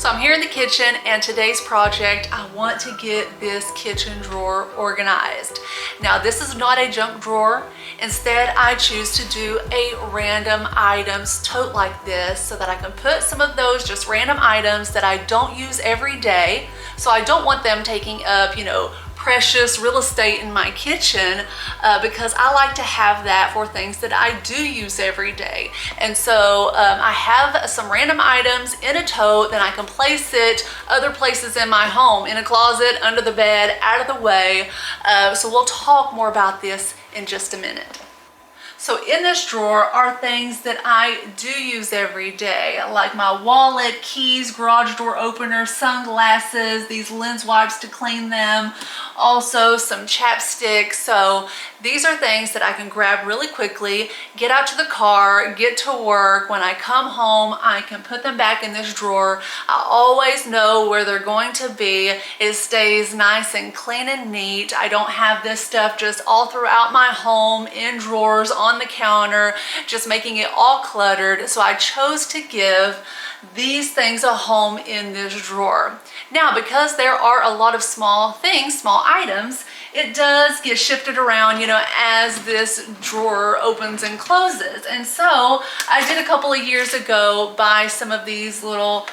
So I'm here in the kitchen, and today's project, I want to get this kitchen drawer organized. Now this is not a junk drawer. Instead, I choose to do a random items tote like this so that I can put some of those just random items that I don't use every day. So I don't want them taking up, precious real estate in my kitchen because I like to have that for things that I do use every day. And so I have some random items in a tote, then I can place it other places in my home, in a closet, under the bed, out of the way. So we'll talk more about this in just a minute. So in this drawer are things that I do use every day, like my wallet, keys, garage door opener, sunglasses, these lens wipes to clean them, also some chapstick. So these are things that I can grab really quickly, get out to the car, get to work. When I come home, I can put them back in this drawer. I always know where they're going to be. It stays nice and clean and neat. I don't have this stuff just all throughout my home in drawers, on the counter, just making it all cluttered. So I chose to give these things a home in this drawer. Now, because there are a lot of small things, small items, it does get shifted around, as this drawer opens and closes. And so I did a couple of years ago buy some of these little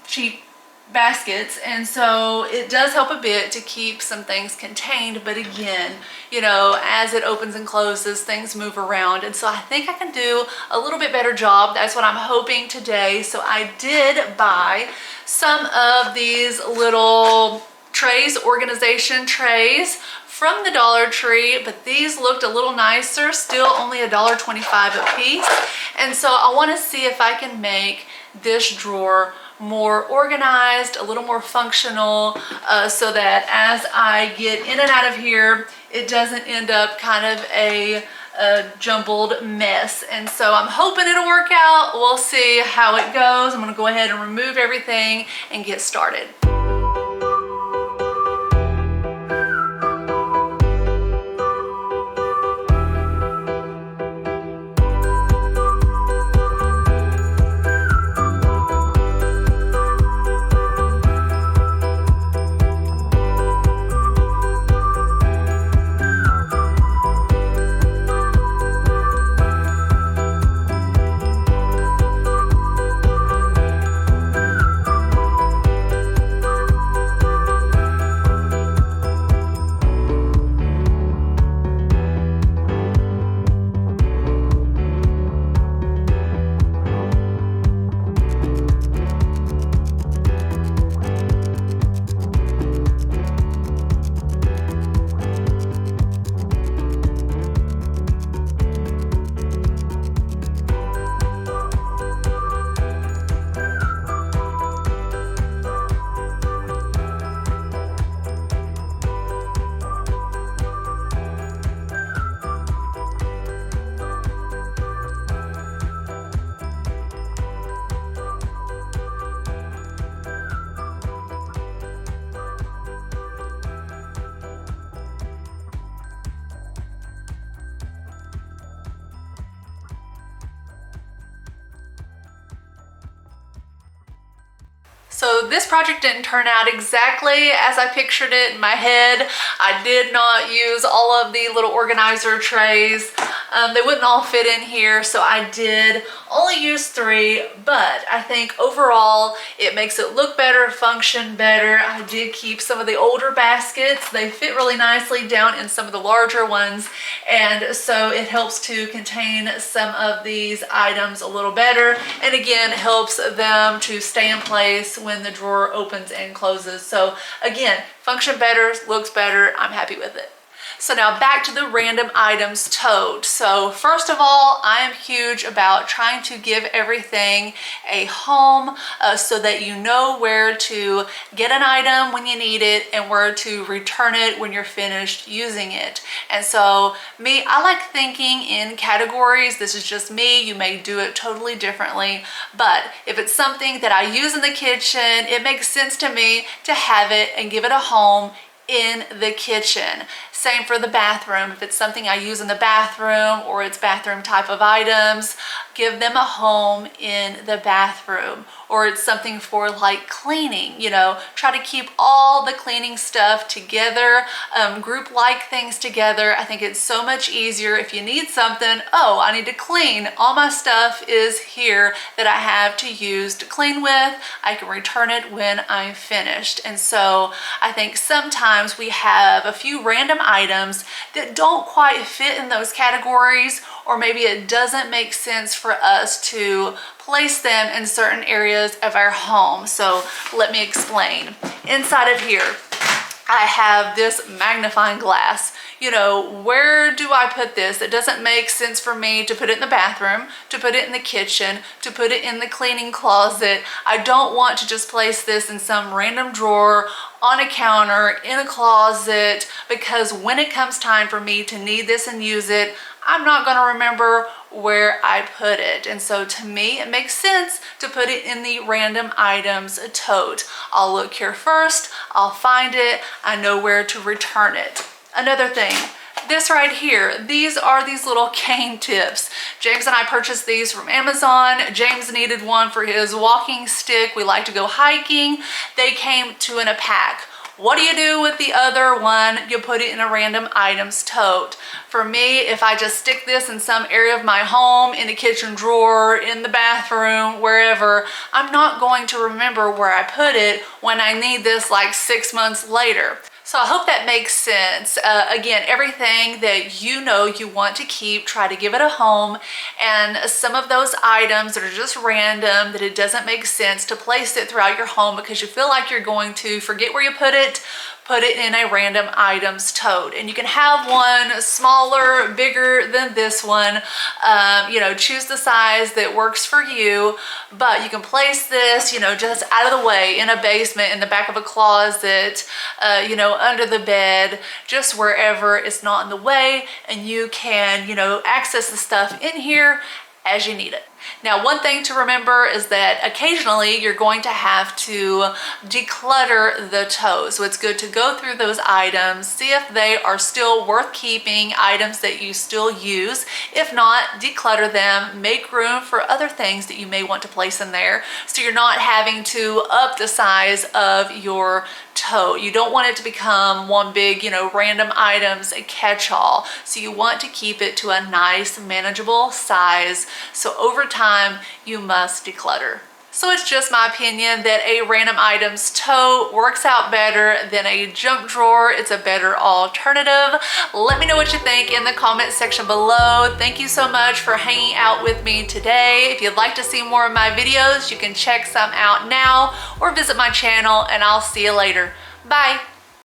cheap baskets, and so it does help a bit to keep some things contained. But again, as it opens and closes, things move around, and so I think I can do a little bit better job. That's what I'm hoping today. So I did buy some of these little trays, organization trays from the Dollar Tree, but these looked a little nicer, still only $1.25 a piece. And so I want to see if I can make this drawer more organized, a little more functional, so that as I get in and out of here, it doesn't end up kind of a jumbled mess. And so I'm hoping it'll work out. We'll see how it goes. I'm gonna go ahead and remove everything and get started. So this project didn't turn out exactly as I pictured it in my head. I did not use all of the little organizer trays. They wouldn't all fit in here, so I did only use 3, but I think overall it makes it look better, function better. I did keep some of the older baskets. They fit really nicely down in some of the larger ones, and so it helps to contain some of these items a little better, and again helps them to stay in place when the drawer opens and closes. So again, function better, looks better, I'm happy with it. So now back to the random items tote. So first of all, I am huge about trying to give everything a home so that you know where to get an item when you need it and where to return it when you're finished using it. And so I like thinking in categories. This is just me. You may do it totally differently, but if it's something that I use in the kitchen, it makes sense to me to have it and give it a home in the kitchen. Same for the bathroom. If it's something I use in the bathroom or it's bathroom type of items, give them a home in the bathroom, or it's something for like cleaning, you know, try to keep all the cleaning stuff together, group like things together. I think it's so much easier if you need something, oh, I need to clean. All my stuff is here that I have to use to clean with. I can return it when I'm finished. And so I think sometimes we have a few random items that don't quite fit in those categories, or maybe it doesn't make sense for us to place them in certain areas of our home. So let me explain. Inside of here, I have this magnifying glass. You know, where do I put this? It doesn't make sense for me to put it in the bathroom, to put it in the kitchen, to put it in the cleaning closet. I don't want to just place this in some random drawer, on a counter, in a closet, because when it comes time for me to need this and use it, I'm not going to remember where I put it. And so to me, it makes sense to put it in the random items tote. I'll look here first, I'll find it, I know where to return it. Another thing, this right here, these are these little cane tips. James and I purchased these from Amazon. James needed one for his walking stick. We like to go hiking. They came in a pack. What do you do with the other one? You put it in a random items tote. For me, if I just stick this in some area of my home, in the kitchen drawer, in the bathroom, wherever, I'm not going to remember where I put it when I need this like 6 months later. So I hope that makes sense. Again, everything that you know you want to keep, try to give it a home. And some of those items that are just random, that it doesn't make sense to place it throughout your home because you feel like you're going to forget where you put it in a random items tote. And you can have one smaller, bigger than this one. You know, choose the size that works for you, but you can place this, you know, just out of the way, in a basement, in the back of a closet, you know, under the bed, just wherever it's not in the way, and you can, you know, access the stuff in here as you need it. Now, one thing to remember is that occasionally you're going to have to declutter the tote. So it's good to go through those items, see if they are still worth keeping, items that you still use. If not, declutter them, make room for other things that you may want to place in there, so you're not having to up the size of your tote. You don't want it to become one big, you know, random items, a catch-all. So you want to keep it to a nice, manageable size. So over time, you must declutter. So it's just my opinion that a random items tote works out better than a junk drawer. It's a better alternative. Let me know what you think in the comment section below. Thank you so much for hanging out with me today. If you'd like to see more of my videos, you can check some out now or visit my channel, and I'll see you later. Bye.